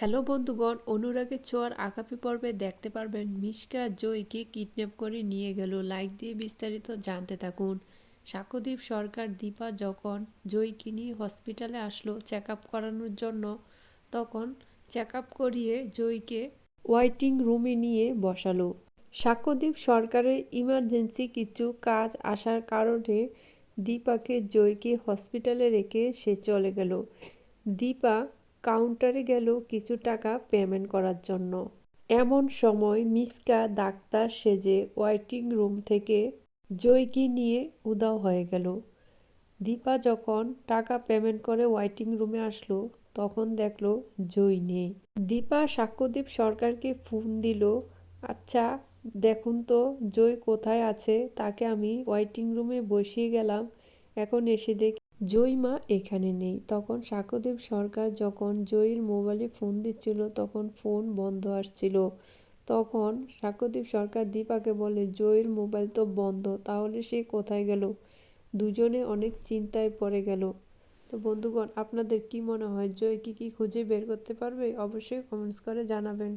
Hello বন্ধুগণ, অনুরাগের ছোঁয়ার আগামী পর্বে দেখতে পারবেন মিশকা জয়কে কিডন্যাপ করে নিয়ে গেল। লাইক দিয়ে বিস্তারিত জানতে থাকুন। সাক্ষ্যদীপ সরকার দীপা যখন জয়কে নিয়ে হসপিটালে আসলো চেক আপ করানোর জন্য, তখন চেক আপ করিয়ে জয়কে ওয়েটিং রুমে নিয়ে বসালো। সাক্ষ্যদীপ সরকারের ইমার্জেন্সি কিছু কাজ আসার কারণে দীপাকে জয়কে হসপিটালে রেখে সে চলে গেল। দীপা কাউন্টারে গেল কিছু টাকা পেমেন্ট করার জন্য। এমন সময় মিশকা ডাক্তার সেজে ওয়েটিং রুম থেকে জয়কে নিয়ে উধাও হয়ে গেল। দীপা যখন টাকা পেমেন্ট করে ওয়েটিং রুমে আসলো, তখন দেখলো জয় নেই। দীপা সাক্ষ্যদীপ সরকারকে ফোন দিল, আচ্ছা দেখুন তো জয় কোথায় আছে, তাকে আমি ওয়েটিং রুমে বসিয়ে গেলাম, এখন এসে দেখি জয় মা এখানে নেই। তখন সাক্ষ্যদীপ সরকার যখন জয়ীর মোবাইলে ফোন দিচ্ছিল, তখন ফোন বন্ধ আসছিল। তখন সাক্ষ্যদীপ সরকার দীপাকে বলে, জয়ীর মোবাইল তো বন্ধ, তাহলে সে কোথায় গেল? দুজনে অনেক চিন্তায় পড়ে গেল। তো বন্ধুগণ, আপনাদের কি মনে হয় জয় কি খুঁজে বের করতে পারবে? অবশ্যই কমেন্টস করে জানাবেন।